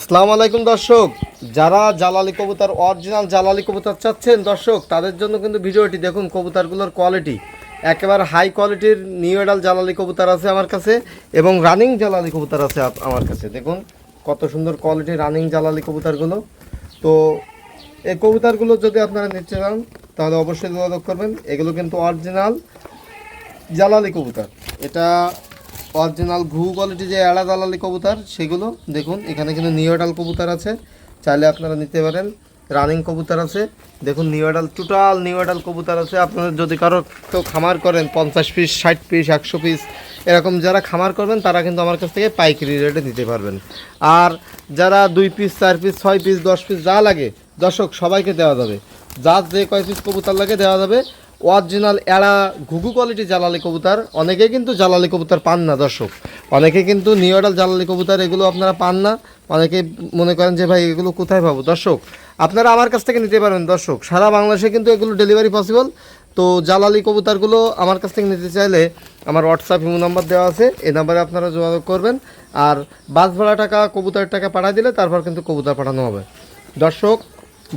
আসসালামু আলাইকুম দর্শক, যারা জালালি কবুতর অরিজিনাল জালালি কবুতর চাচ্ছেন দর্শক, তাদের জন্য কিন্তু ভিডিওটি দেখুন। কবুতরগুলোর কোয়ালিটি একেবারে হাই কোয়ালিটির নিউ এডাল জালালি কবুতর আছে আমার কাছে, এবং রানিং জালালি কবুতর আছে আমার কাছে। দেখুন কত সুন্দর কোয়ালিটির রানিং জালালি কবুতরগুলো। তো এই কবুতরগুলো যদি আপনারা নিতে চান তাহলে অবশ্যই যোগাযোগ করবেন। এগুলো কিন্তু অরিজিনাল জালালি কবুতর। এটা অরিজিনাল ঘু কোয়ালিটি যে এড়া জালালি কবুতর, সেগুলো দেখুন। এখানে কিন্তু নিউডাল কবুতর আছে, চাইলে আপনারা নিতে পারেন। রানিং কবুতর আছে দেখুন, নিউডাল টোটাল নিউডাল কবুতর আছে। আপনারা যদি কারো কেউ খামার করেন 50 পিস 60 পিস 100 পিস এরকম যারা খামার করবেন, তারা কিন্তু আমার কাছ থেকে পাইকারি রেটে নিতে পারবেন। আর যারা 2 পিস 4 পিস 6 পিস 10 পিস যা লাগে দর্শক সবাইকে দেওয়া যাবে। যার যে কয় পিস কবুতর লাগে দেওয়া যাবে। অরিজিনাল এড়া ঘুঘু কোয়ালিটি জালালি কবুতর, অনেকে কিন্তু জালালি কবুতর পান না দর্শক। অনেকে কিন্তু নিউডাল জালালি কবুতর এগুলো আপনারা পান না। অনেকে মনে করেন যে ভাই এগুলো কোথায় পাবো। দর্শক আপনারা আমার কাছ থেকে নিতে পারবেন দর্শক, সারা বাংলাদেশে কিন্তু এগুলো ডেলিভারি পসিবল। তো জালালি কবুতরগুলো আমার কাছ থেকে নিতে চাইলে আমার হোয়াটসঅ্যাপ ইমো নাম্বার দেওয়া আছে, এই নাম্বারে আপনারা যোগাযোগ করবেন। আর বাস ভাড়া টাকা কবুতরের টাকা পাঠিয়ে দিলে তারপর কিন্তু কবুতর পাঠানো হবে দর্শক।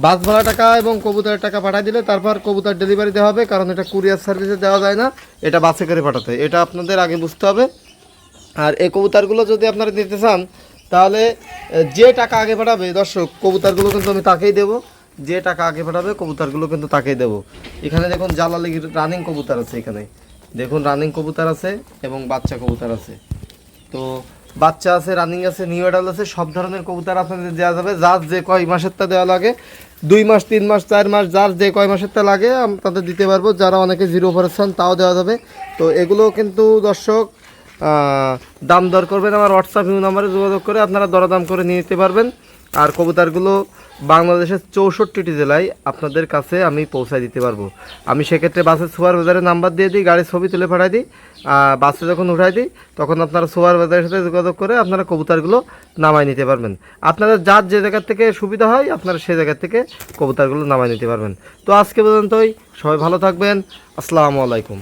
বাস ভাড়া টাকা এবং কবুতরের টাকা পাঠিয়ে দিলে তারপর কবুতর ডেলিভারি দেওয়া হবে, কারণ এটা কুরিয়ার সার্ভিসে দেওয়া যায় না, এটা বাসে করে পাঠাতে, এটা আপনাদের আগে বুঝতে হবে। আর এই কবুতরগুলো যদি আপনারা নিতে চান তাহলে যে টাকা আগে পাঠাবে দর্শক, কবুতরগুলো কিন্তু আমি তাকেই দেবো। যে টাকা আগে পাঠাবে কবুতরগুলো কিন্তু তাকেই দেবো। এখানে দেখুন জালালি রানিং কবুতর আছে, এখানে দেখুন রানিং কবুতর আছে এবং বাচ্চা কবুতর আছে। তো বাচ্চা আছে, রানিং আছে, নিউ এডাল আছে, সব ধরনের কবুতর আপনাদের দেওয়া যাবে। যার যে কয় মাসেরটা দেওয়া লাগে, 2 মাস 3 মাস 4 মাস যার যে কয় মাসেরটা লাগে তাদের দিতে পারবো। যারা অনেকে 0% তাও দেওয়া যাবে। তো এগুলো কিন্তু দর্শক দাম দর করবেন আমার হোয়াটসঅ্যাপ নাম্বারে যোগাযোগ করে, আপনারা দরদাম করে নিয়ে নিতে পারবেন। আর কবুতরগুলো বাংলাদেশের 64টি জেলায় আপনাদের কাছে আমি পৌঁছায় দিতে পারবো। আমি সেক্ষেত্রে বাসের সুপারভাইজারের নাম্বার দিয়ে দিই, গাড়ির ছবি তুলে পাঠাই দিই। বাসে যখন উঠাই দিই তখন আপনারা সুপারভাইজারের সাথে যোগাযোগ করে আপনারা কবুতরগুলো নামায় নিতে পারবেন। আপনাদের যার যে জায়গার থেকে সুবিধা হয় আপনারা সেই জায়গার থেকে কবুতরগুলো নামায় নিতে পারবেন। তো আজকে পর্যন্তই, সবাই ভালো থাকবেন। আসসালামু আলাইকুম।